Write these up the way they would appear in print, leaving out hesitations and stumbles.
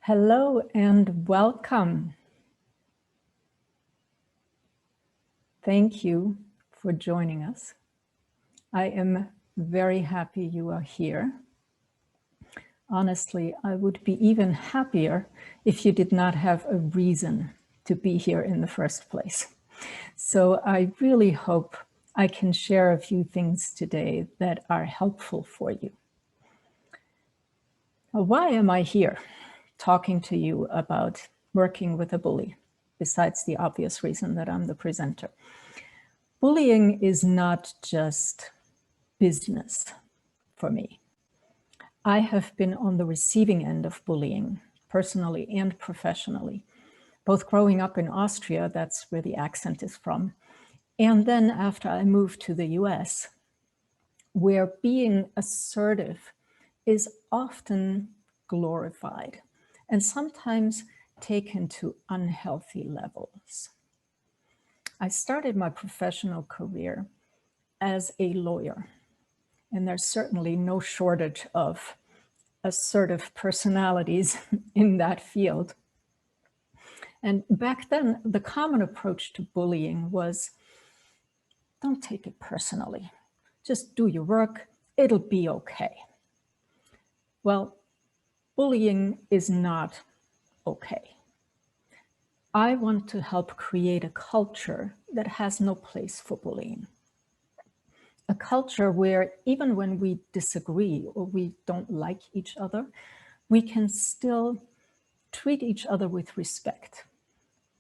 Hello and welcome. Thank you for joining us. I am very happy you are here. Honestly, I would be even happier if you did not have a reason to be here in the first place. So I really hope I can share a few things today that are helpful for you. Now, why am I here talking to you about working with a bully, besides the obvious reason that I'm the presenter? Bullying is not just business for me. I have been on the receiving end of bullying, personally and professionally, both growing up in Austria, that's where the accent is from, and then after I moved to the US, where being assertive is often glorified and sometimes taken to unhealthy levels. I started my professional career as a lawyer, and there's certainly no shortage of assertive personalities in that field. And back then, the common approach to bullying was, don't take it personally. Just do your work, it'll be okay. Well, bullying is not okay. I want to help create a culture that has no place for bullying. A culture where even when we disagree or we don't like each other, we can still treat each other with respect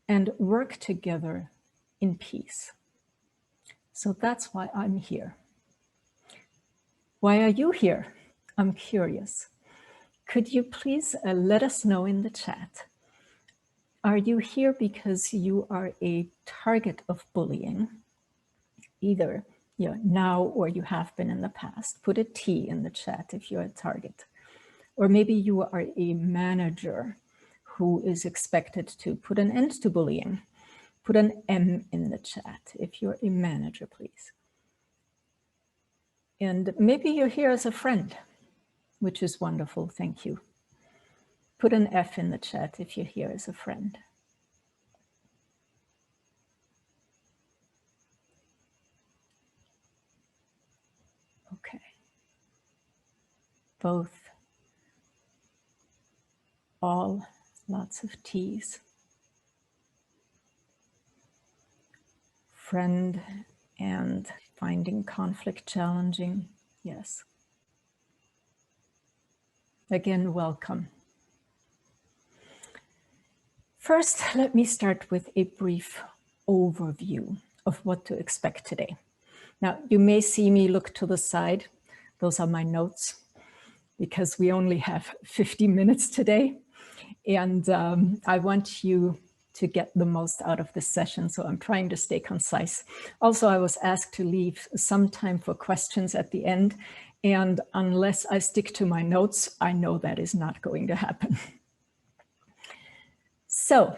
and work together in peace. So that's why I'm here. Why are you here? I'm curious. Could you please let us know in the chat? Are you here because you are a target of bullying, either now or you have been in the past? Put a T in the chat if you're a target. Or maybe you are a manager who is expected to put an end to bullying. Put an M in the chat if you're a manager, please. And maybe you're here as a friend, which is wonderful, thank you. Put an F in the chat if you're here as a friend. Okay. Both. All. Lots of T's. Friend and finding conflict challenging. Yes. Again, welcome. First, let me start with a brief overview of what to expect today. Now, you may see me look to the side. Those are my notes because we only have 50 minutes today. And I want you to get the most out of this session, so I'm trying to stay concise. Also, I was asked to leave some time for questions at the end, and unless I stick to my notes, I know that is not going to happen. So,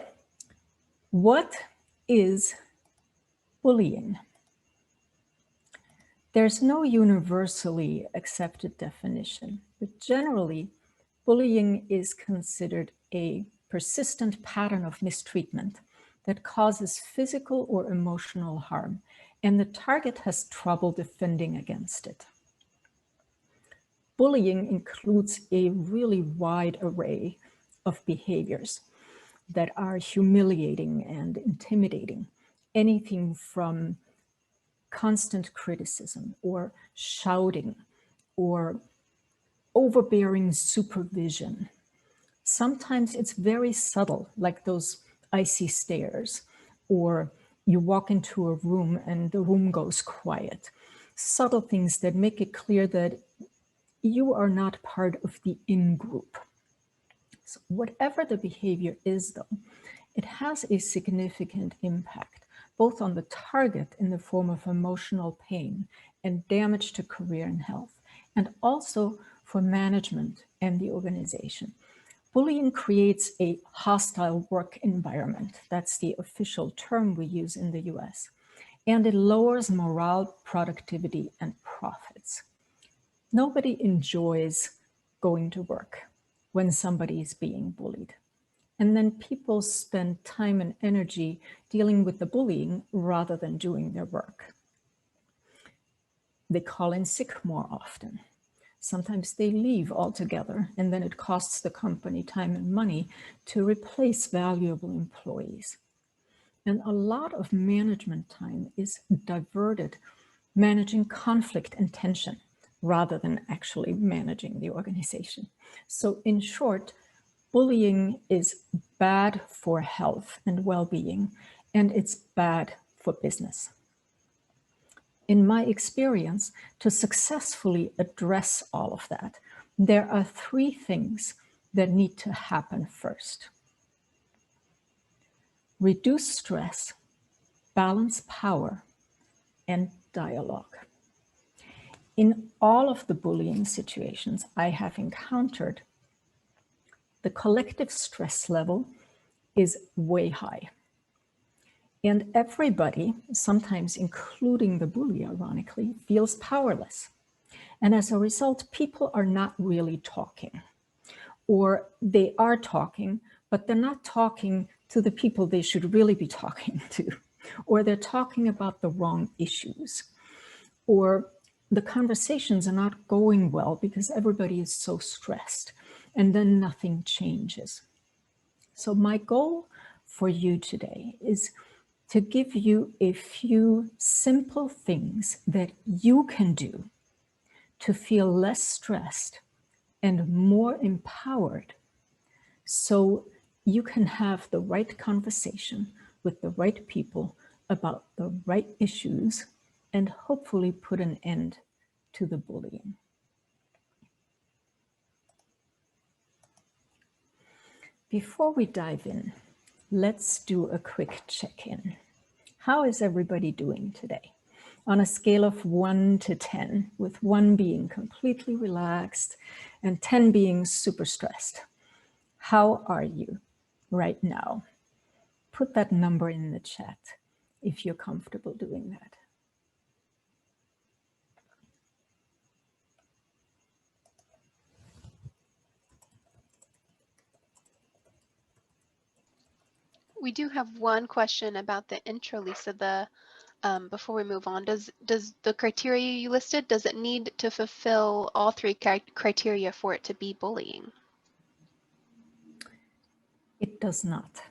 what is bullying? There's no universally accepted definition, but generally, bullying is considered a persistent pattern of mistreatment that causes physical or emotional harm, and the target has trouble defending against it. Bullying includes a really wide array of behaviors that are humiliating and intimidating, anything from constant criticism or shouting or overbearing supervision. Sometimes it's very subtle, like those icy stares, or you walk into a room and the room goes quiet. Subtle things that make it clear that you are not part of the in-group. So whatever the behavior is, though, it has a significant impact, both on the target in the form of emotional pain and damage to career and health, and also for management and the organization. Bullying creates a hostile work environment. That's the official term we use in the US. And it lowers morale, productivity, and profits. Nobody enjoys going to work. when somebody is being bullied. And then people spend time and energy dealing with the bullying rather than doing their work. They call in sick more often. Sometimes they leave altogether, and then it costs the company time and money to replace valuable employees. And a lot of management time is diverted managing conflict and tension rather than actually managing the organization. So in short, bullying is bad for health and well-being, and it's bad for business. In my experience, to successfully address all of that, there are three things that need to happen first. Reduce stress, balance power, and dialogue. In all of the bullying situations I have encountered, the collective stress level is way high. And everybody, sometimes including the bully, ironically, feels powerless. And as a result, people are not really talking. Or they are talking, but they're not talking to the people they should really be talking to. Or they're talking about the wrong issues. Or the conversations are not going well because everybody is so stressed. And then nothing changes. So my goal for you today is to give you a few simple things that you can do to feel less stressed and more empowered so you can have the right conversation with the right people about the right issues and hopefully put an end to the bullying. Before we dive in, let's do a quick check-in. How is everybody doing today? On a scale of 1 to 10, with 1 being completely relaxed and 10 being super stressed. How are you right now? Put that number in the chat if you're comfortable doing that. We do have one question about the intro, Lisa. Before we move on, does the criteria you listed, does it need to fulfill all 3 criteria for it to be bullying? It does not.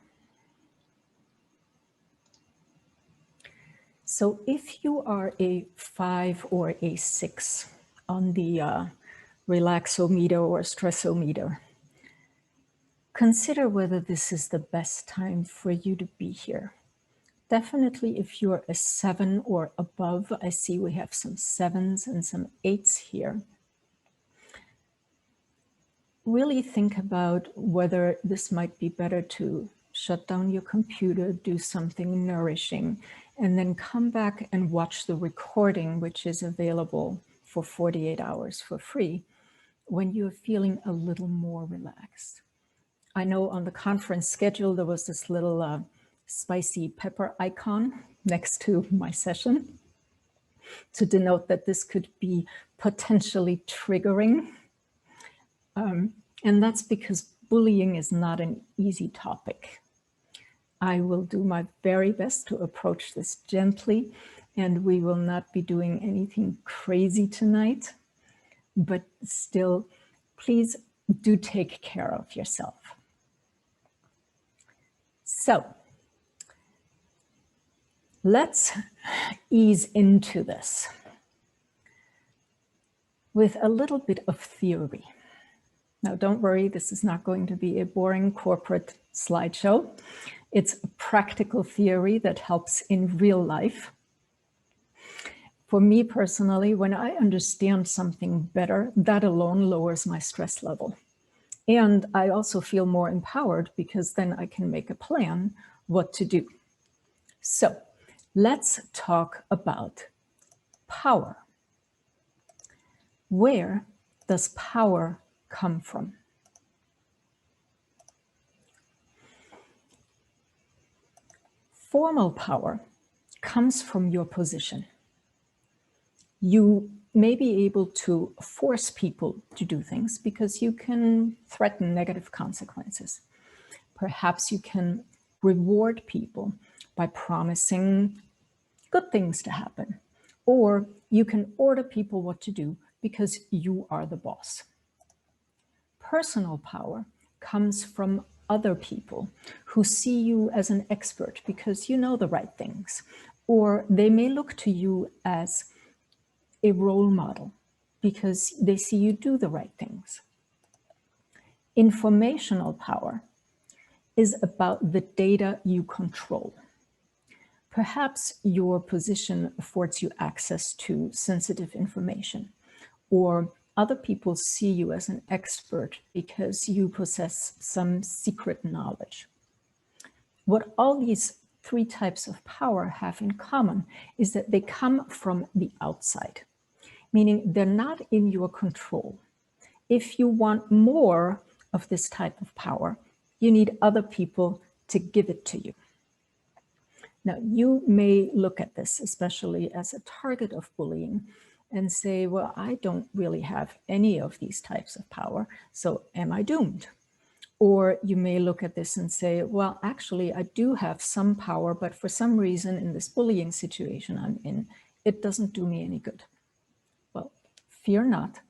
So if you are a 5 or a 6 on the relaxometer or stressometer, consider whether this is the best time for you to be here. Definitely if you're a 7 or above, I see we have some 7s and some 8s here. Really think about whether this might be better to shut down your computer, do something nourishing, and then come back and watch the recording, which is available for 48 hours for free, when you're feeling a little more relaxed. I know on the conference schedule, there was this little spicy pepper icon next to my session to denote that this could be potentially triggering. And that's because bullying is not an easy topic. I will do my very best to approach this gently, and we will not be doing anything crazy tonight, but still, please do take care of yourself. So let's ease into this with a little bit of theory. Now, don't worry, this is not going to be a boring corporate slideshow. It's a practical theory that helps in real life. For me personally, when I understand something better, that alone lowers my stress level. And I also feel more empowered because then I can make a plan what to do. So let's talk about power. Where does power come from? Formal power comes from your position. You may be able to force people to do things because you can threaten negative consequences. Perhaps you can reward people by promising good things to happen, or you can order people what to do because you are the boss. Personal power comes from other people who see you as an expert because you know the right things, or they may look to you as a role model because they see you do the right things. Informational power is about the data you control. Perhaps your position affords you access to sensitive information, or other people see you as an expert because you possess some secret knowledge. What all these three types of power have in common is that they come from the outside, meaning they're not in your control. If you want more of this type of power, you need other people to give it to you. Now, you may look at this, especially as a target of bullying, and say, well, I don't really have any of these types of power, so am I doomed? Or you may look at this and say, well, actually, I do have some power, but for some reason in this bullying situation I'm in, it doesn't do me any good. Well, fear not.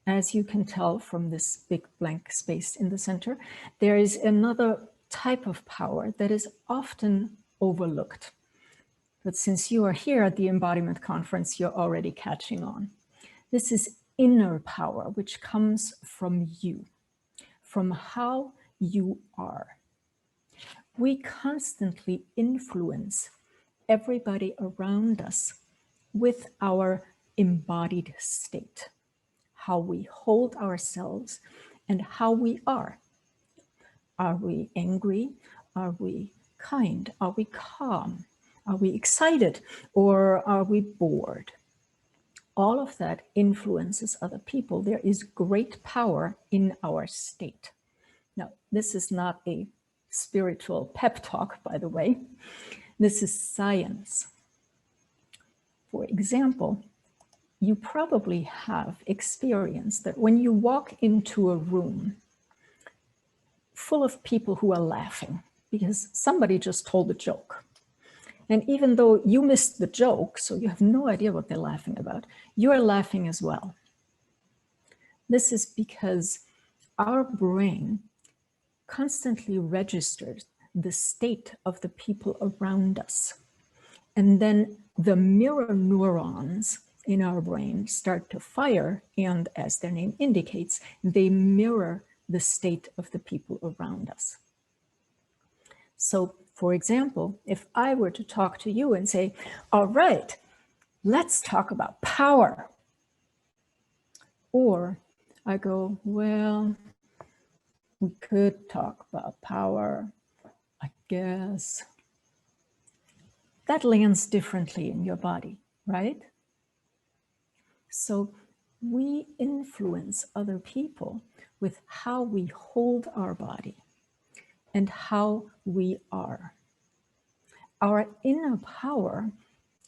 As you can tell from this big blank space in the center, there is another type of power that is often overlooked. But since you are here at the Embodiment Conference, you're already catching on. This is inner power, which comes from you, from how you are. We constantly influence everybody around us with our embodied state, how we hold ourselves and how we are. Are we angry? Are we kind? Are we calm? Are we excited or are we bored? All of that influences other people. There is great power in our state. Now, this is not a spiritual pep talk, by the way. This is science. For example, you probably have experienced that when you walk into a room full of people who are laughing because somebody just told a joke, and even though you missed the joke, so you have no idea what they're laughing about, you are laughing as well. This is because our brain constantly registers the state of the people around us. And then the mirror neurons in our brain start to fire, and as their name indicates, they mirror the state of the people around us. So, for example, if I were to talk to you and say, all right, let's talk about power. Or I go, well, we could talk about power, I guess. That lands differently in your body, right? So we influence other people with how we hold our body and how we are. Our inner power,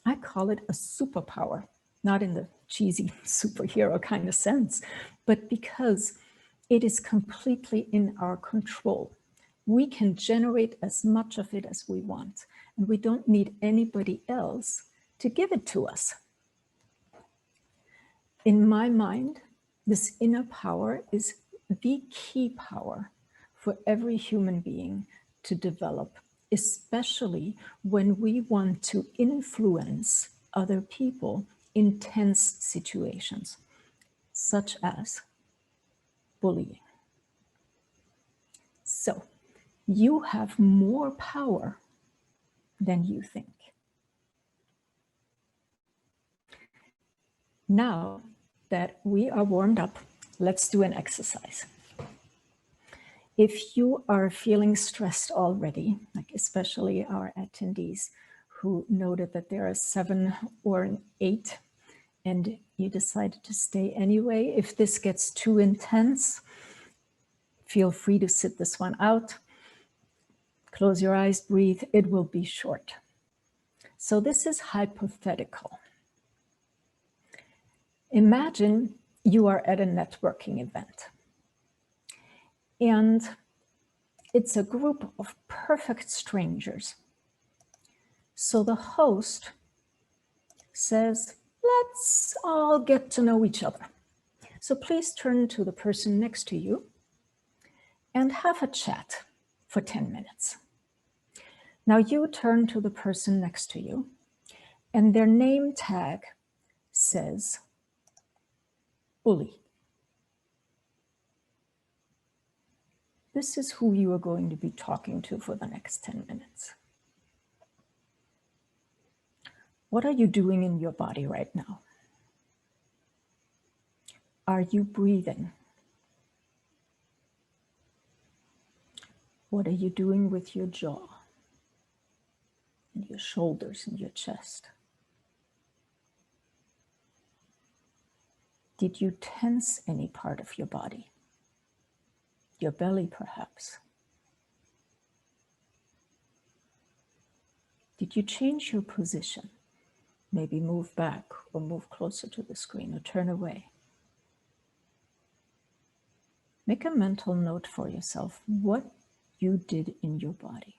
I call it a superpower, not in the cheesy superhero kind of sense, but because it is completely in our control. We can generate as much of it as we want, and we don't need anybody else to give it to us. In my mind, this inner power is the key power for every human being to develop, especially when we want to influence other people in tense situations, such as bullying. So, you have more power than you think. Now that we are warmed up, let's do an exercise. If you are feeling stressed already, like especially our attendees who noted that there are 7 or an 8, and you decided to stay anyway, if this gets too intense, feel free to sit this one out. Close your eyes, breathe, it will be short. So this is hypothetical. Imagine you are at a networking event, and it's a group of perfect strangers. So the host says, let's all get to know each other. So please turn to the person next to you and have a chat for 10 minutes. Now you turn to the person next to you, and their name tag says bully. This is who you are going to be talking to for the next 10 minutes. What are you doing in your body right now? Are you breathing? What are you doing with your jaw and your shoulders and your chest? Did you tense any part of your body? Your belly, perhaps? Did you change your position? Maybe move back or move closer to the screen or turn away. Make a mental note for yourself what you did in your body.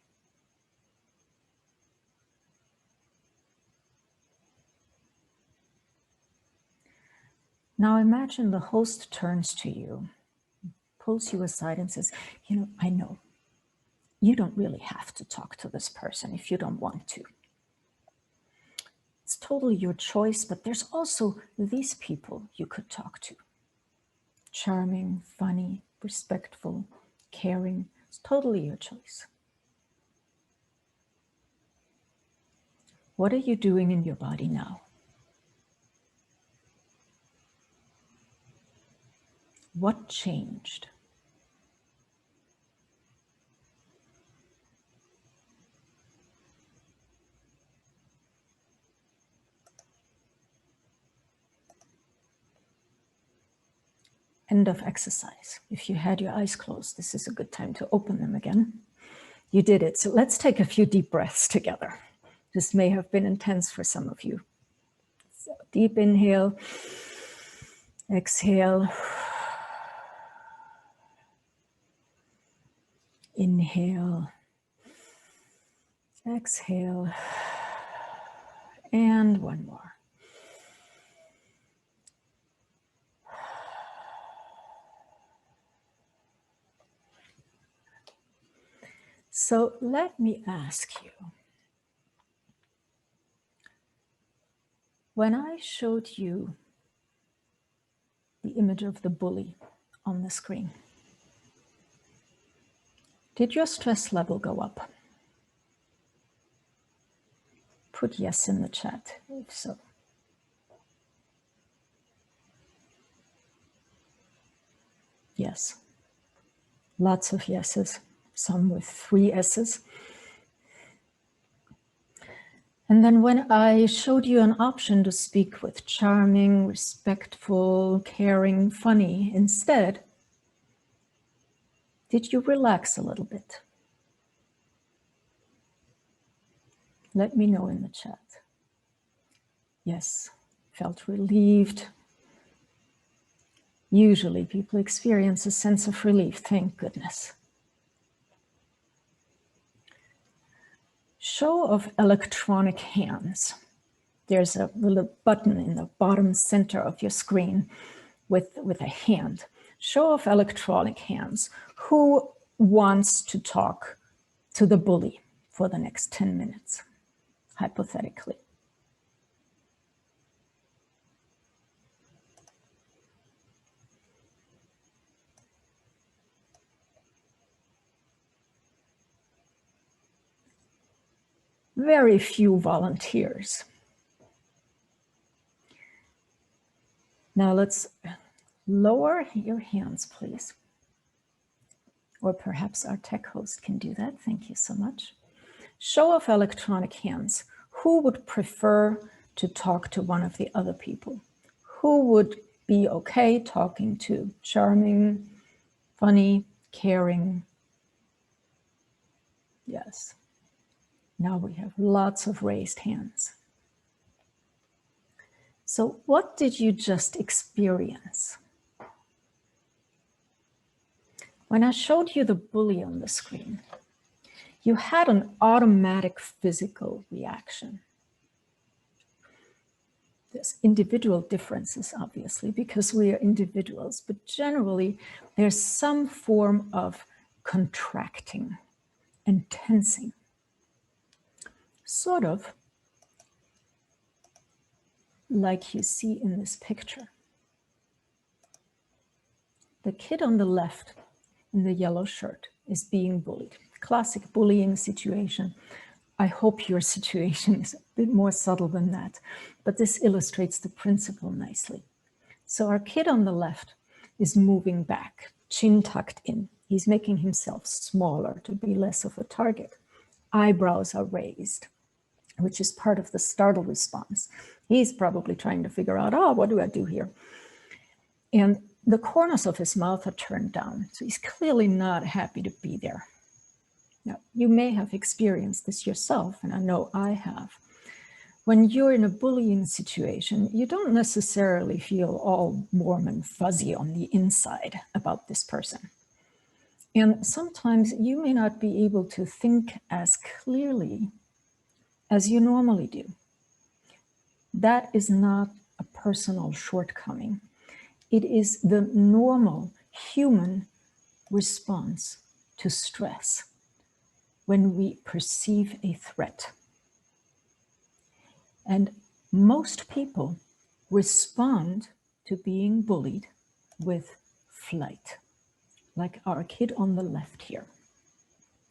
Now imagine the host turns to you, pulls you aside and says, I know you don't really have to talk to this person if you don't want to. It's totally your choice, but there's also these people you could talk to. Charming, funny, respectful, caring. It's totally your choice. What are you doing in your body now? What changed? End of exercise. If you had your eyes closed, this is a good time to open them again. You did it. So let's take a few deep breaths together. This may have been intense for some of you. So deep inhale, exhale, inhale, exhale, and one more. So let me ask you, when I showed you the image of the bully on the screen, did your stress level go up? Put yes in the chat, if so. Yes. Lots of yeses, some with 3 S's. And then when I showed you an option to speak with charming, respectful, caring, funny instead, did you relax a little bit? Let me know in the chat. Yes, felt relieved. Usually people experience a sense of relief, thank goodness. Show of electronic hands. There's a little button in the bottom center of your screen with a hand. Show of electronic hands. Who wants to talk to the bully for the next 10 minutes, hypothetically? Very few volunteers. Now let's lower your hands, please. Or perhaps our tech host can do that. Thank you so much. Show of electronic hands. Who would prefer to talk to one of the other people? Who would be okay talking to charming, funny, caring? Yes. Now we have lots of raised hands. So what did you just experience? When I showed you the bully on the screen, you had an automatic physical reaction. There's individual differences, obviously, because we are individuals, but generally there's some form of contracting and tensing, sort of like you see in this picture. The kid on the left in the yellow shirt is being bullied. Classic bullying situation. I hope your situation is a bit more subtle than that, but this illustrates the principle nicely. So our kid on the left is moving back, chin tucked in. He's making himself smaller to be less of a target. Eyebrows are raised, which is part of the startle response. He's probably trying to figure out, oh, what do I do here? And the corners of his mouth are turned down, so he's clearly not happy to be there. Now, you may have experienced this yourself, and I know I have. When you're in a bullying situation, you don't necessarily feel all warm and fuzzy on the inside about this person. And sometimes you may not be able to think as clearly as you normally do. That is not a personal shortcoming. It is the normal human response to stress when we perceive a threat. And most people respond to being bullied with flight, like our kid on the left here.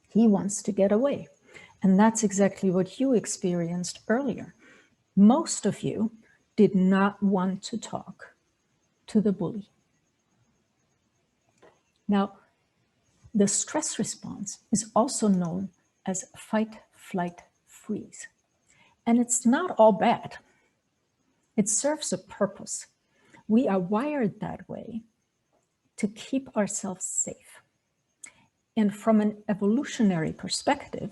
He wants to get away. And that's exactly what you experienced earlier. Most of you did not want to talk to the bully. Now, the stress response is also known as fight, flight, freeze. And it's not all bad. It serves a purpose. We are wired that way to keep ourselves safe. And from an evolutionary perspective,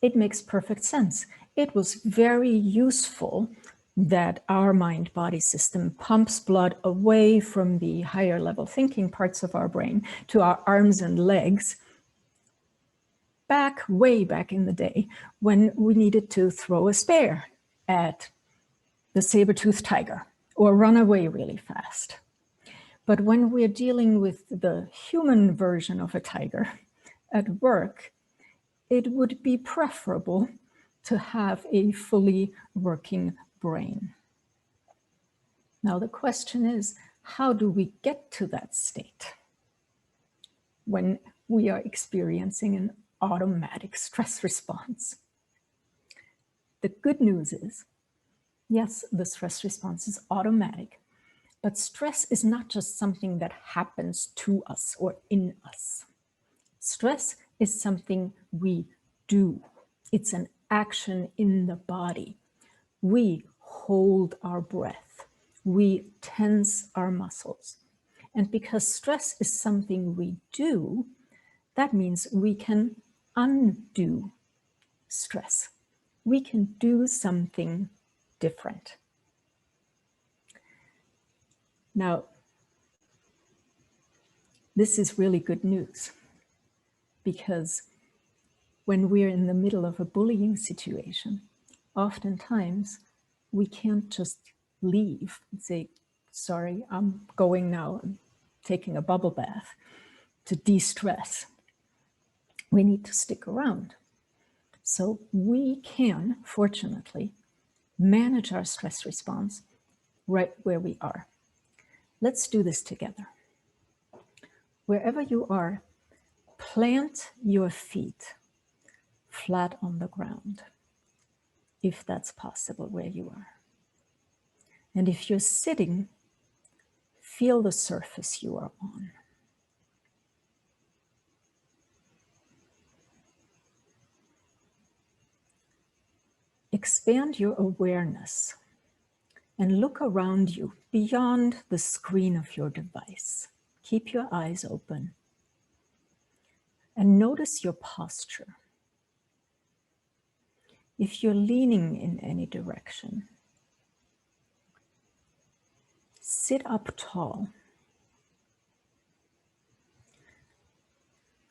it makes perfect sense. It was very useful that our mind-body system pumps blood away from the higher level thinking parts of our brain to our arms and legs way back in the day when we needed to throw a spear at the saber-toothed tiger or run away really fast. But when we're dealing with the human version of a tiger at work, it would be preferable to have a fully working brain. Now the question is, how do we get to that state when we are experiencing an automatic stress response? The good news is, yes, the stress response is automatic, but stress is not just something that happens to us or in us. Stress is something we do. It's an action in the body. We hold our breath. We tense our muscles. And because stress is something we do, that means we can undo stress. We can do something different. Now, this is really good news, because when we're in the middle of a bullying situation, oftentimes we can't just leave and say, sorry, I'm going now, I'm taking a bubble bath to de-stress. We need to stick around. So we can, fortunately, manage our stress response right where we are. Let's do this together. Wherever you are, plant your feet flat on the ground, if that's possible where you are. And if you're sitting, feel the surface you are on. Expand your awareness and look around you beyond the screen of your device. Keep your eyes open and notice your posture. If you're leaning in any direction, Sit up tall.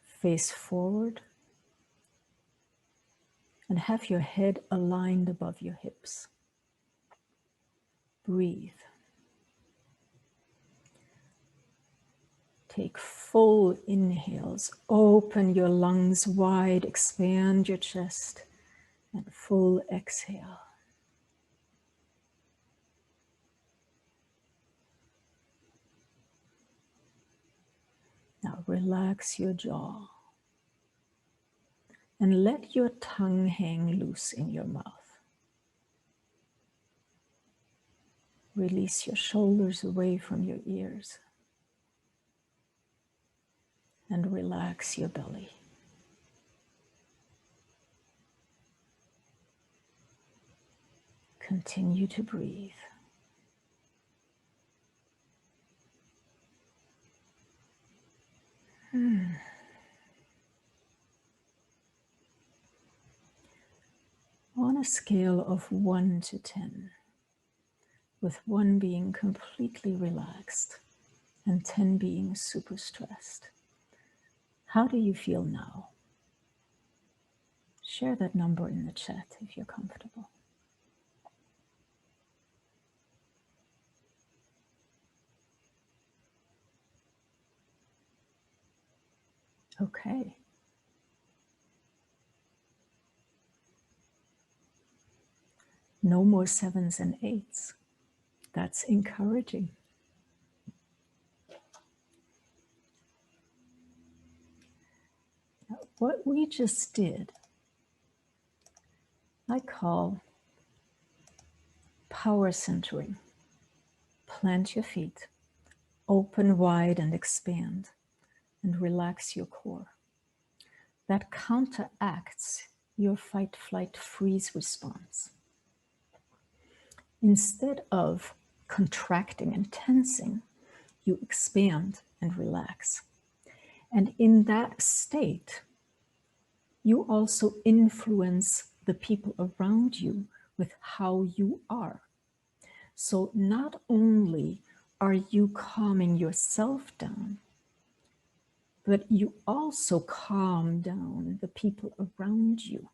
Face forward. And have your head aligned above your hips. Breathe. Take full inhales. Open your lungs wide. Expand your chest. And full exhale. Now relax your jaw. And let your tongue hang loose in your mouth. Release your shoulders away from your ears. And relax your belly. Continue to breathe. On a scale of 1 to 10, with 1 being completely relaxed and 10 being super stressed, how do you feel now? Share that number in the chat if you're comfortable. Okay. No more 7s and 8s. That's encouraging. Now, what we just did, I call power centering. Plant your feet, open wide and expand, and relax your core. That counteracts your fight, flight, freeze response. Instead of contracting and tensing, you expand and relax. And in that state, you also influence the people around you with how you are. So not only are you calming yourself down, but you also calm down the people around you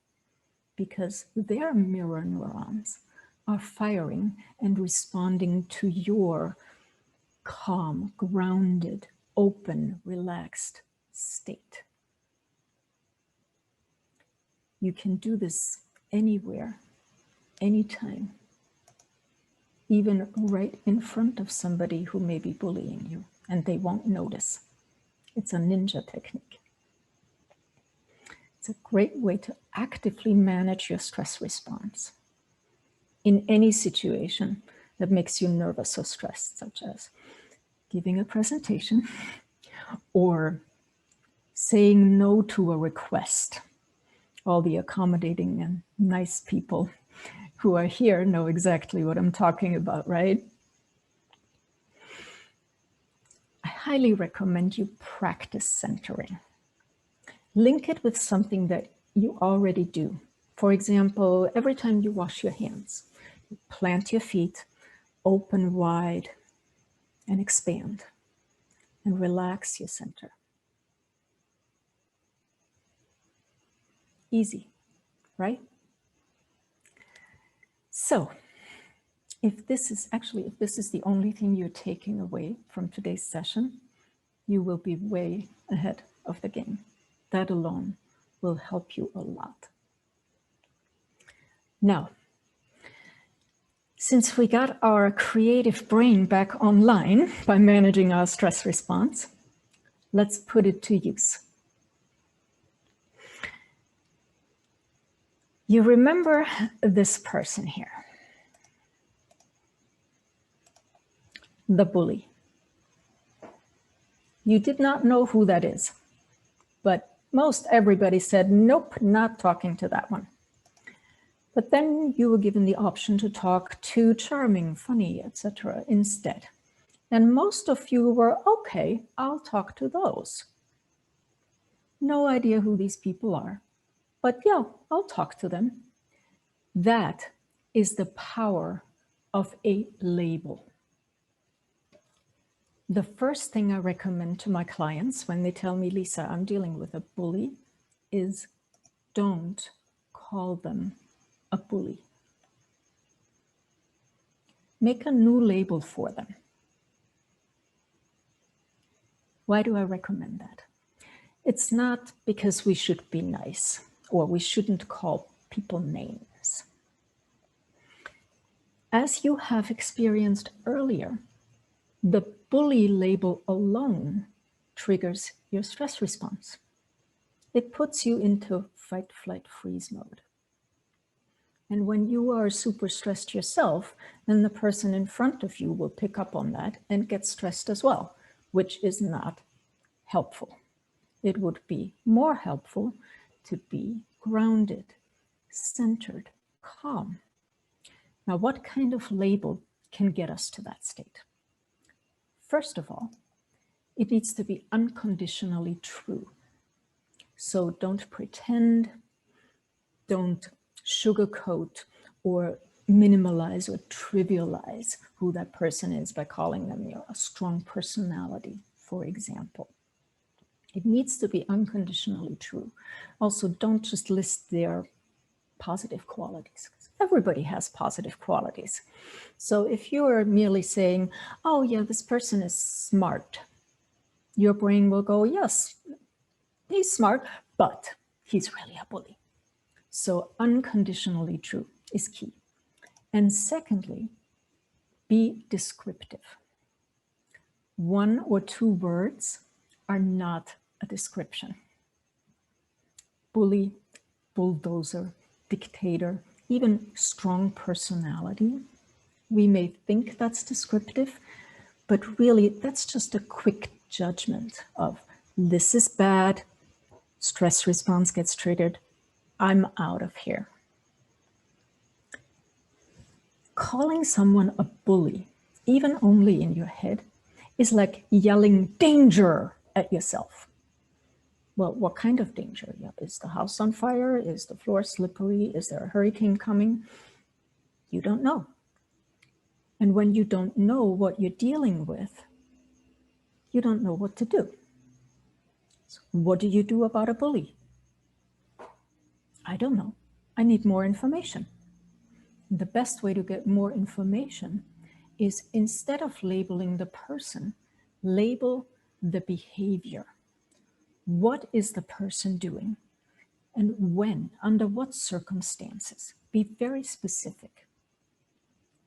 because their mirror neurons are firing and responding to your calm, grounded, open, relaxed state. You can do this anywhere, anytime, even right in front of somebody who may be bullying you, and they won't notice. It's a ninja technique. It's a great way to actively manage your stress response in any situation that makes you nervous or stressed, such as giving a presentation or saying no to a request. All the accommodating and nice people who are here know exactly what I'm talking about, right? I highly recommend you practice centering. Link it with something that you already do. For example, every time you wash your hands, you plant your feet, open wide, and expand, and relax your center. Easy, right? So, if this is the only thing you're taking away from today's session, you will be way ahead of the game. That alone will help you a lot. Now, since we got our creative brain back online by managing our stress response, let's put it to use. You remember this person here, the bully. You did not know who that is, but most everybody said, nope, not talking to that one. But then you were given the option to talk to charming, funny, etc. instead. And most of you were, okay, I'll talk to those. No idea who these people are, but yeah, I'll talk to them. That is the power of a label. The first thing I recommend to my clients when they tell me, Lisa, I'm dealing with a bully, is don't call them a bully. Make a new label for them. Why do I recommend that? It's not because we should be nice or we shouldn't call people names. As you have experienced earlier, the bully label alone triggers your stress response. It puts you into fight, flight, freeze mode. And when you are super stressed yourself, then the person in front of you will pick up on that and get stressed as well, which is not helpful. It would be more helpful to be grounded, centered, calm. Now, what kind of label can get us to that state? First of all, it needs to be unconditionally true. So don't pretend, don't sugarcoat or minimalize or trivialize who that person is by calling them a strong personality, for example. It needs to be unconditionally true. Also, don't just list their positive qualities. Everybody has positive qualities. So if you are merely saying, oh yeah, this person is smart, your brain will go, yes, he's smart, but he's really a bully. So unconditionally true is key. And secondly, be descriptive. 1 or 2 words are not a description. Bully, bulldozer, dictator, even strong personality. We may think that's descriptive, but really that's just a quick judgment of this is bad, stress response gets triggered, I'm out of here. Calling someone a bully, even only in your head, is like yelling danger at yourself. Well, what kind of danger? Yeah, is the house on fire? Is the floor slippery? Is there a hurricane coming? You don't know. And when you don't know what you're dealing with, you don't know what to do. So what do you do about a bully? I don't know. I need more information. The best way to get more information is, instead of labeling the person, label the behavior. What is the person doing? And when? Under what circumstances? Be very specific.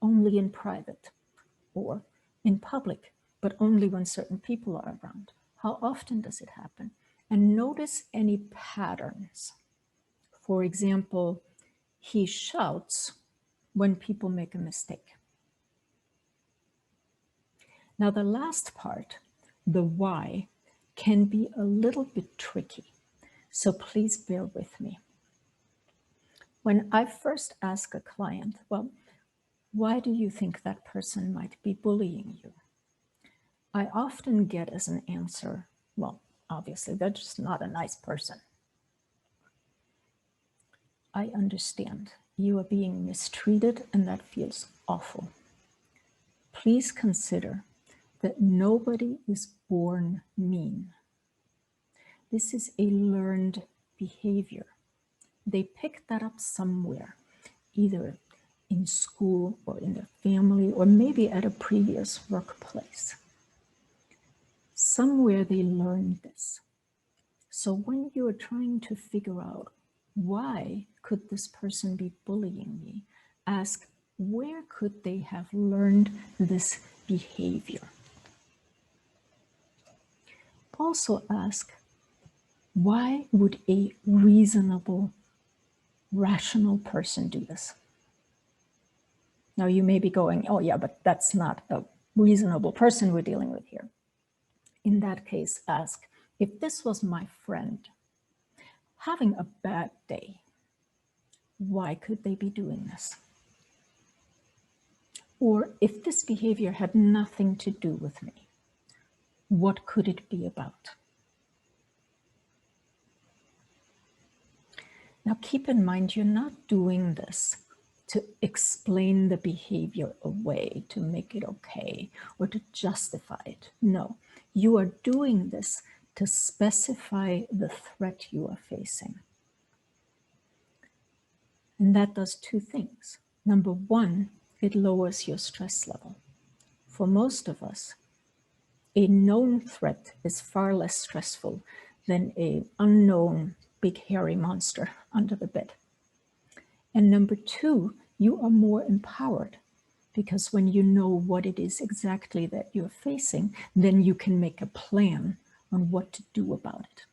Only in private or in public, but only when certain people are around. How often does it happen? And notice any patterns. For example, he shouts when people make a mistake. Now, the last part, the why, can be a little bit tricky. So please bear with me. When I first ask a client, well, why do you think that person might be bullying you? I often get as an answer, well, obviously, they're just not a nice person. I understand you are being mistreated and that feels awful. Please consider that nobody is born mean. This is a learned behavior. They picked that up somewhere, either in school or in their family, or maybe at a previous workplace. Somewhere they learned this. So when you are trying to figure out why could this person be bullying me, ask, where could they have learned this behavior? Also ask, why would a reasonable, rational person do this? Now you may be going, oh yeah, but that's not a reasonable person we're dealing with here. In that case, ask, if this was my friend having a bad day, why could they be doing this? Or if this behavior had nothing to do with me, what could it be about? Now keep in mind, you're not doing this to explain the behavior away, to make it okay, or to justify it. No, you are doing this to specify the threat you are facing. And that does two things. Number one, it lowers your stress level. For most of us, a known threat is far less stressful than an unknown big hairy monster under the bed. And number two, you are more empowered, because when you know what it is exactly that you're facing, then you can make a plan on what to do about it.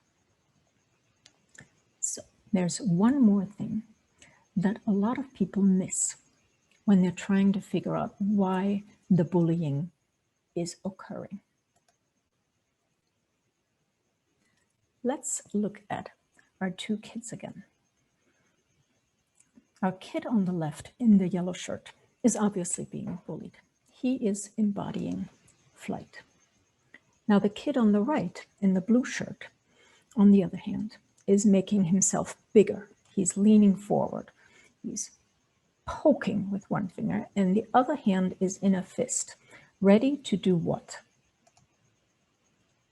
So there's one more thing that a lot of people miss when they're trying to figure out why the bullying is occurring. Let's look at our two kids again. Our kid on the left in the yellow shirt is obviously being bullied. He is embodying flight. Now the kid on the right in the blue shirt, on the other hand, is making himself bigger. He's leaning forward. He's poking with one finger, and the other hand is in a fist, ready to do what?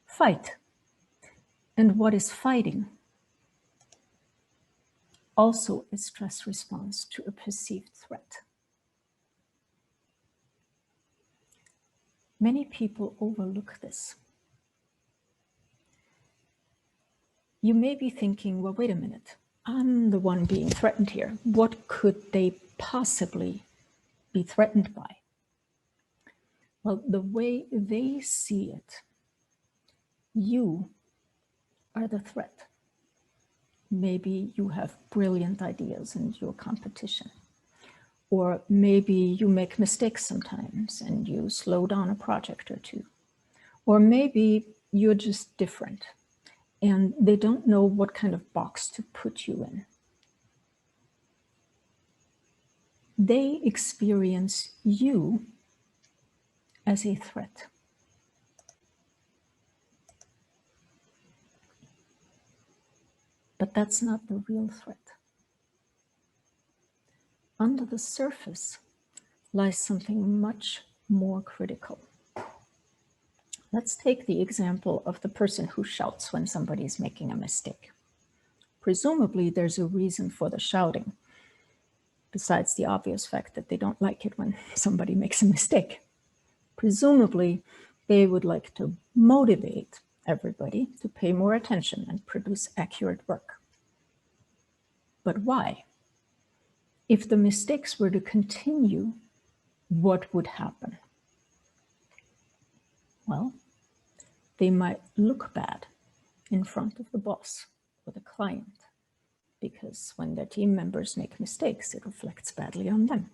Fight. And what is fighting? Also a stress response to a perceived threat. Many people overlook this. You may be thinking, well, wait a minute, I'm the one being threatened here. What could they possibly be threatened by? Well, the way they see it, you are the threat. Maybe you have brilliant ideas and you're competition. Or maybe you make mistakes sometimes and you slow down a project or two. Or maybe you're just different and they don't know what kind of box to put you in. They experience you as a threat. But that's not the real threat. Under the surface lies something much more critical. Let's take the example of the person who shouts when somebody is making a mistake. Presumably, there's a reason for the shouting, besides the obvious fact that they don't like it when somebody makes a mistake. Presumably, they would like to motivate everybody to pay more attention and produce accurate work. But why? If the mistakes were to continue, what would happen? Well, they might look bad in front of the boss or the client, because when their team members make mistakes, it reflects badly on them.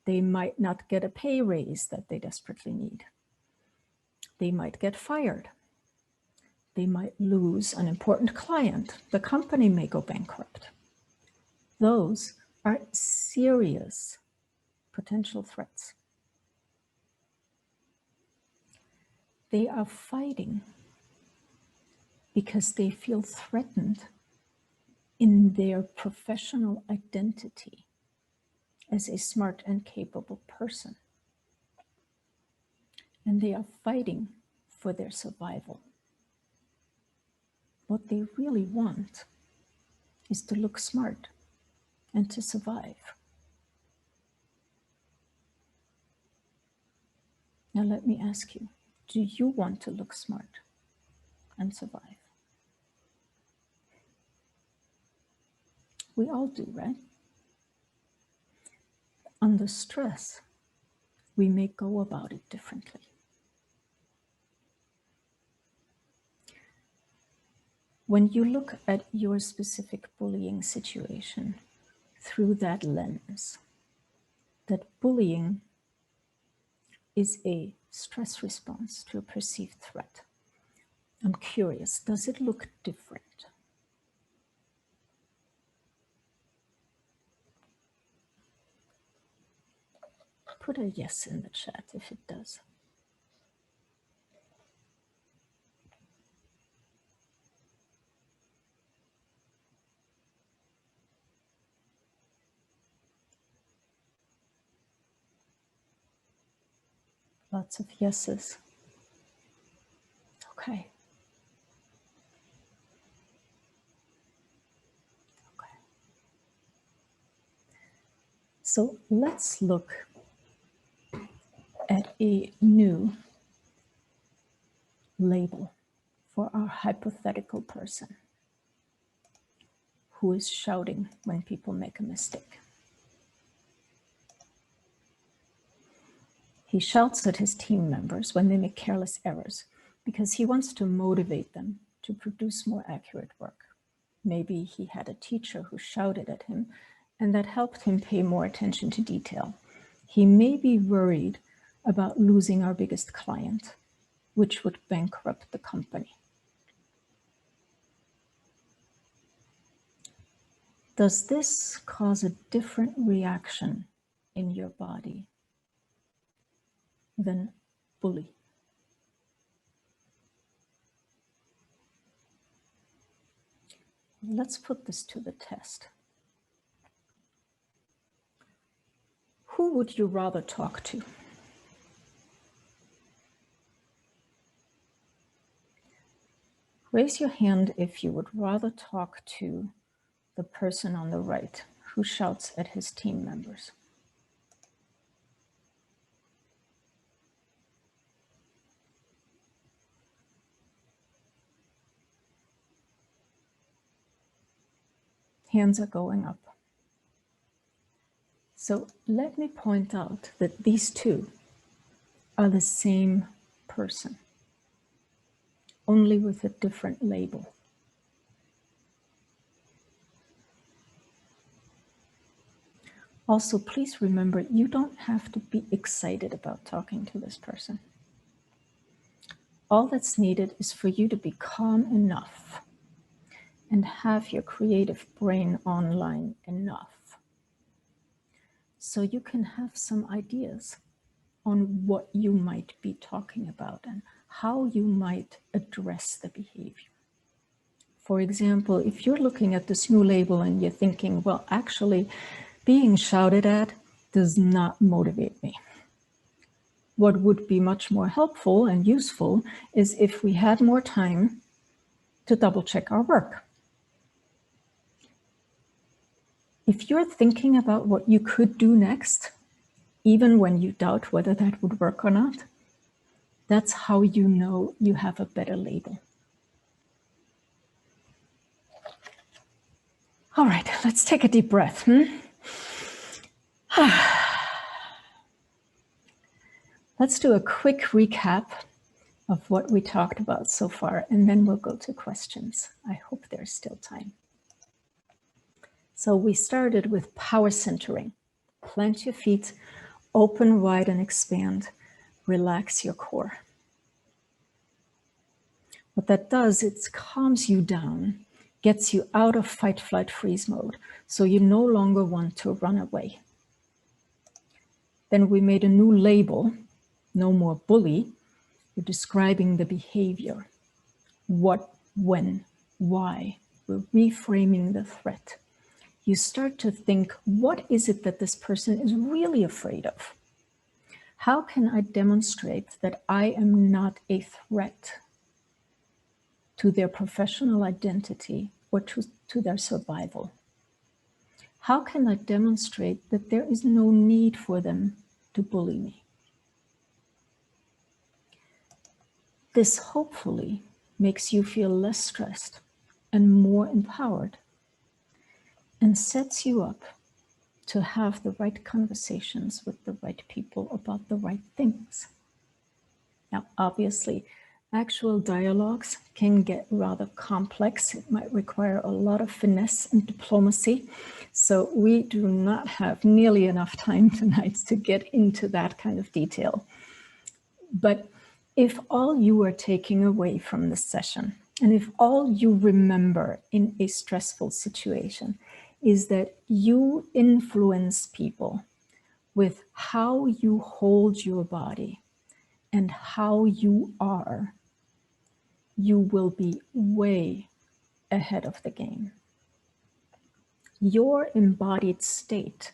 They might not get a pay raise that they desperately need. They might get fired. They might lose an important client. The company may go bankrupt. Those are serious potential threats. They are fighting because they feel threatened in their professional identity as a smart and capable person. And they are fighting for their survival. What they really want is to look smart and to survive. Now let me ask you, do you want to look smart and survive? We all do, right? Under stress, we may go about it differently. When you look at your specific bullying situation through that lens, that bullying is a stress response to a perceived threat, I'm curious, does it look different? Put a yes in the chat if it does. Lots of yeses. Okay. Okay. So let's look at a new label for our hypothetical person who is shouting when people make a mistake. He shouts at his team members when they make careless errors because he wants to motivate them to produce more accurate work. Maybe he had a teacher who shouted at him and that helped him pay more attention to detail. He may be worried about losing our biggest client, which would bankrupt the company. Does this cause a different reaction in your body than bully? Let's put this to the test. Who would you rather talk to? Raise your hand if you would rather talk to the person on the right who shouts at his team members. Hands are going up. So let me point out that these two are the same person, only with a different label. Also, please remember, you don't have to be excited about talking to this person. All that's needed is for you to be calm enough and have your creative brain online enough so you can have some ideas on what you might be talking about and how you might address the behavior. For example, if you're looking at this new label and you're thinking, well, actually, being shouted at does not motivate me. What would be much more helpful and useful is if we had more time to double check our work. If you're thinking about what you could do next, even when you doubt whether that would work or not, that's how you know you have a better label. All right, let's take a deep breath. Let's do a quick recap of what we talked about so far, and then we'll go to questions. I hope there's still time. So we started with power centering. Plant your feet, open wide and expand. Relax your core. What that does, it calms you down, gets you out of fight, flight, freeze mode, so you no longer want to run away. Then we made a new label, no more bully. We're describing the behavior. What, when, why. We're reframing the threat. You start to think, what is it that this person is really afraid of? How can I demonstrate that I am not a threat to their professional identity or to their survival? How can I demonstrate that there is no need for them to bully me? This hopefully makes you feel less stressed and more empowered and sets you up to have the right conversations with the right people about the right things. Now, obviously, actual dialogues can get rather complex. It might require a lot of finesse and diplomacy. So we do not have nearly enough time tonight to get into that kind of detail. But if all you are taking away from this session, and if all you remember in a stressful situation is that you influence people with how you hold your body and how you are, you will be way ahead of the game. Your embodied state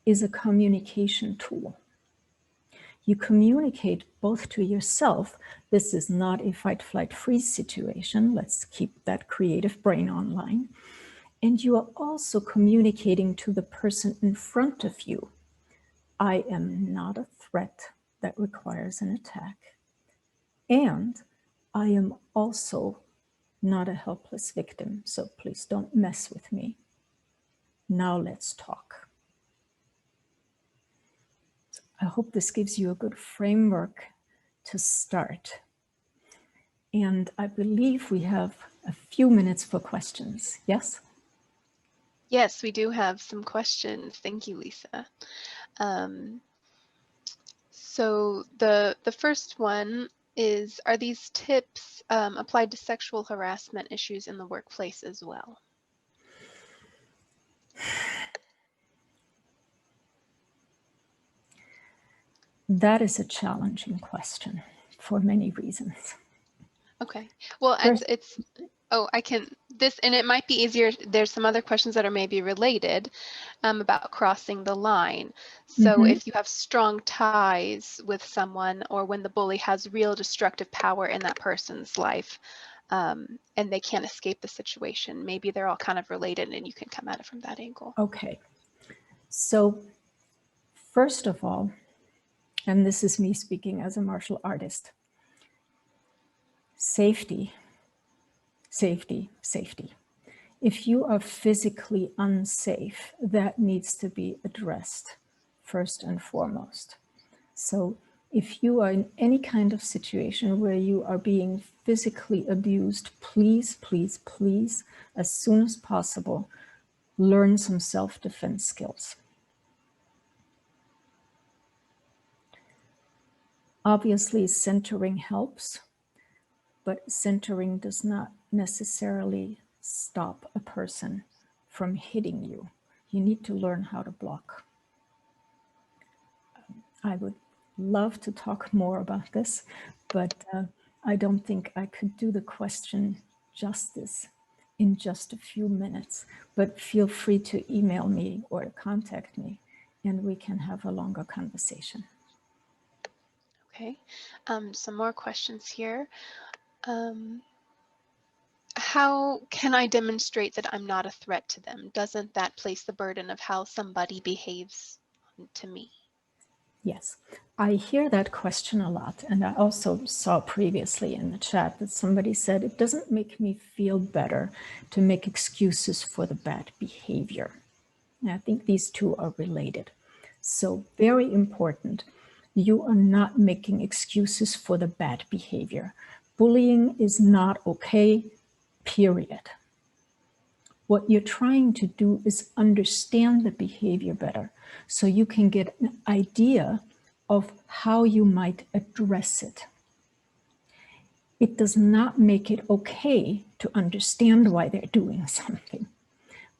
is a communication tool. You communicate both to yourself, this is not a fight, flight, freeze situation. Let's keep that creative brain online. And you are also communicating to the person in front of you. I am not a threat that requires an attack. And I am also not a helpless victim, so please don't mess with me. Now let's talk. I hope this gives you a good framework to start. And I believe we have a few minutes for questions. Yes? Yes, we do have some questions. Thank you, Lisa. So the first one is, are these tips applied to sexual harassment issues in the workplace as well? That is a challenging question for many reasons. Okay. Well, First, I can, and it might be easier. There's some other questions that are maybe related about crossing the line. So if you have strong ties with someone, or when the bully has real destructive power in that person's life, and they can't escape the situation, maybe they're all kind of related and you can come at it from that angle. Okay. So first of all, and this is me speaking as a martial artist, safety, safety, safety. If you are physically unsafe, that needs to be addressed first and foremost. So if you are in any kind of situation where you are being physically abused, please, please, please, as soon as possible, learn some self-defense skills. Obviously, centering helps, but centering does not necessarily stop a person from hitting you. You need to learn how to block. I would love to talk more about this, but I don't think I could do the question justice in just a few minutes. But feel free to email me or contact me, and we can have a longer conversation. Okay. Some more questions here. How can I demonstrate that I'm not a threat to them? Doesn't that place the burden of how somebody behaves to me? Yes, I hear that question a lot. And I also saw previously in the chat that somebody said, it doesn't make me feel better to make excuses for the bad behavior. And I think these two are related. So very important, you are not making excuses for the bad behavior. Bullying is not okay, period. What you're trying to do is understand the behavior better so you can get an idea of how you might address it. It does not make it okay to understand why they're doing something,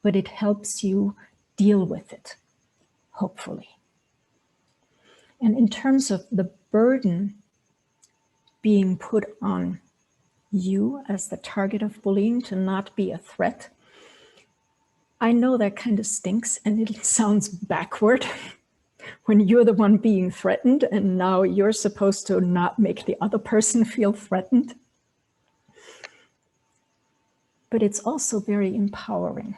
but it helps you deal with it, hopefully. And in terms of the burden being put on you as the target of bullying to not be a threat, I know that kind of stinks and it sounds backward when you're the one being threatened and now you're supposed to not make the other person feel threatened. But it's also very empowering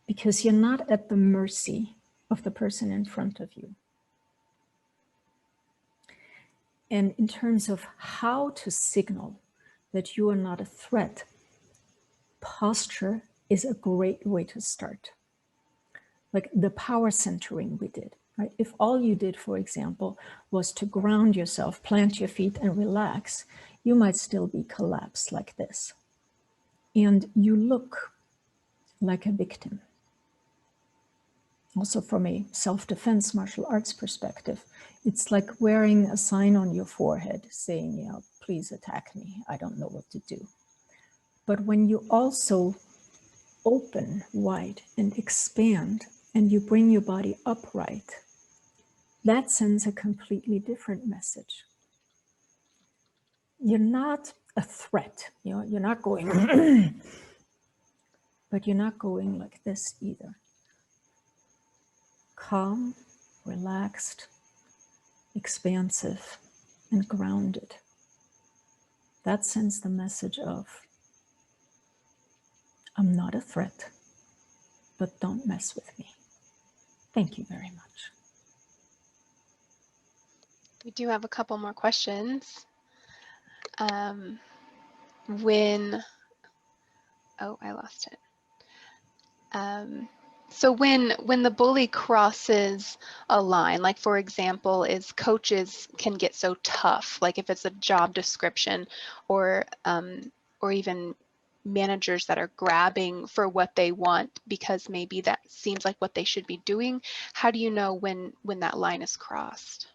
because you're not at the mercy of the person in front of you. And in terms of how to signal that you are not a threat, posture is a great way to start. Like the power centering we did, right? If all you did, for example, was to ground yourself, plant your feet and relax, you might still be collapsed like this. And you look like a victim. Also from a self-defense martial arts perspective, it's like wearing a sign on your forehead saying, you know, please attack me, I don't know what to do. But when you also open wide and expand and you bring your body upright, that sends a completely different message. You're not a threat, you know, you're not going, but you're not going like this either. Calm, relaxed, expansive, and grounded. That sends the message of, I'm not a threat, but don't mess with me. Thank you very much. We do have a couple more questions. Oh, I lost it. So when the bully crosses a line, like for example, is coaches can get so tough, like if it's a job description, or even managers that are grabbing for what they want because maybe that seems like what they should be doing. How do you know when that line is crossed?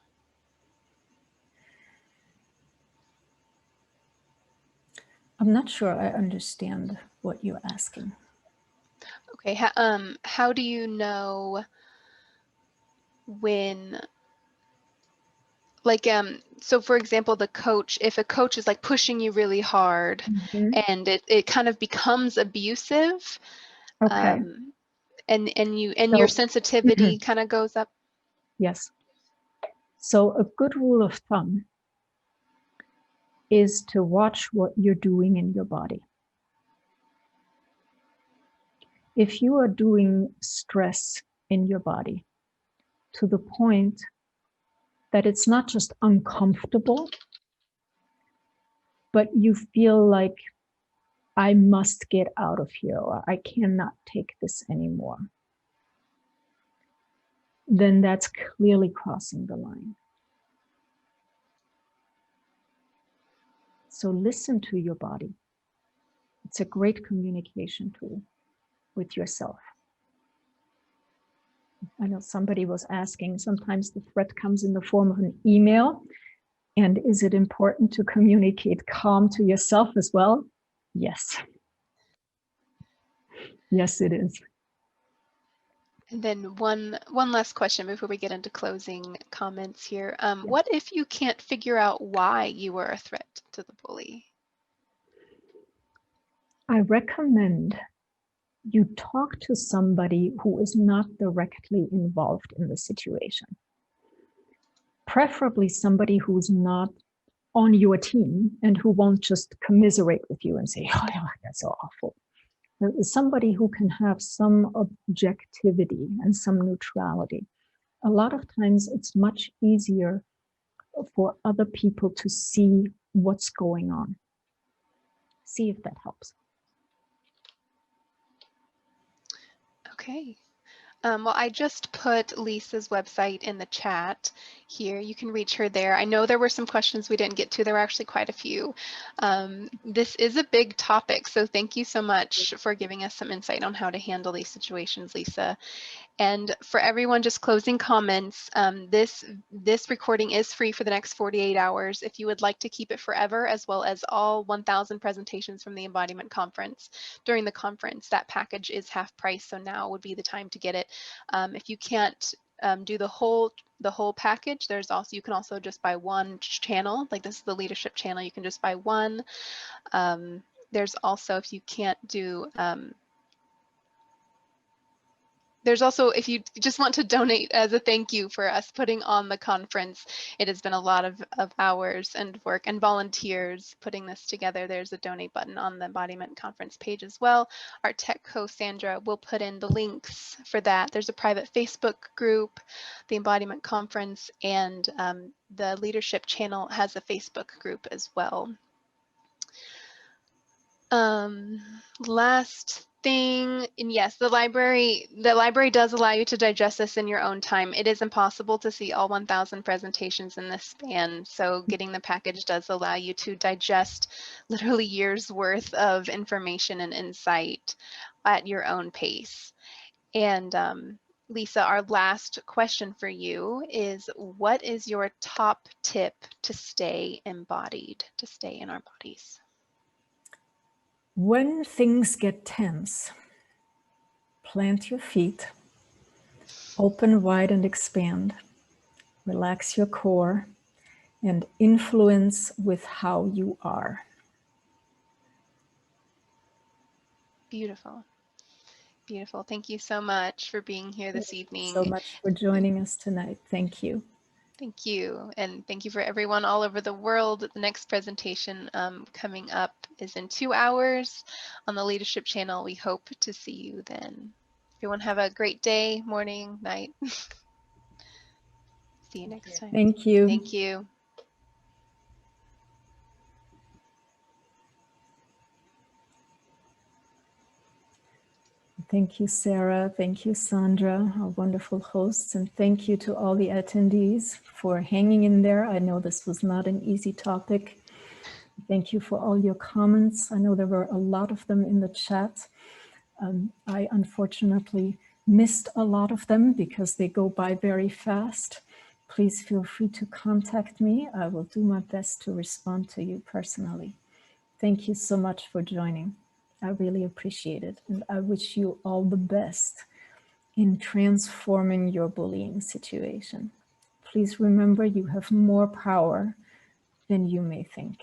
I'm not sure I understand what you're asking. Okay, how do you know when, like, so for example, the coach, if a coach is like pushing you really hard and it kind of becomes abusive, Okay. and So, your sensitivity kind of goes up. yes. So a good rule of thumb is to watch what you're doing in your body. If you are doing stress in your body to the point that it's not just uncomfortable, but you feel like I must get out of here, or I cannot take this anymore, then that's clearly crossing the line. So listen to your body. It's a great communication tool with yourself. I know somebody was asking, sometimes the threat comes in the form of an email. And is it important to communicate calm to yourself as well? Yes. Yes, it is. And then one last question before we get into closing comments here. What if you can't figure out why you were a threat to the bully? I recommend you talk to somebody who is not directly involved in the situation. Preferably somebody who's not on your team and who won't just commiserate with you and say, oh, that's so awful. Somebody who can have some objectivity and some neutrality. A lot of times it's much easier for other people to see what's going on. See if that helps. Okay. Well, I just put Lisa's website in the chat here. You can reach her there. I know there were some questions we didn't get to. There were actually quite a few. This is a big topic, so thank you so much for giving us some insight on how to handle these situations, Lisa. And for everyone, just closing comments, this recording is free for the next 48 hours. If you would like to keep it forever, as well as all 1,000 presentations from the Embodiment Conference during the conference, that package is half price, so now would be the time to get it. If you can't do the whole package, there's also, you can also just buy one channel, like this is the leadership channel, you can just buy one. There's also, if you can't do, there's also, if you just want to donate as a thank you for us putting on the conference, it has been a lot of hours and work and volunteers putting this together. There's a donate button on the Embodiment Conference page as well. Our tech host, Sandra, will put in the links for that. There's a private Facebook group, the Embodiment Conference, and the leadership channel has a Facebook group as well. Last thing, and yes, the library does allow you to digest this in your own time. It is impossible to see all 1,000 presentations in this span, so getting the package does allow you to digest literally years worth of information and insight at your own pace. And Lisa, our last question for you is, what is your top tip to stay embodied, to stay in our bodies? When things get tense, plant your feet, open wide and expand, relax your core, and influence with how you are. Beautiful. Beautiful. Thank you so much for being here this Thank you evening. so much for joining us tonight. Thank you. Thank you. And thank you for everyone all over the world. The next presentation coming up is in 2 hours on the Leadership Channel. We hope to see you then. Everyone have a great day, morning, night. See you next time. Thank you. Thank you. Thank you, Sarah. Thank you, Sandra, our wonderful hosts. And thank you to all the attendees for hanging in there. I know this was not an easy topic. Thank you for all your comments. I know there were a lot of them in the chat. I unfortunately missed a lot of them because they go by very fast. Please feel free to contact me. I will do my best to respond to you personally. Thank you so much for joining. I really appreciate it. And I wish you all the best in transforming your bullying situation. Please remember you have more power than you may think.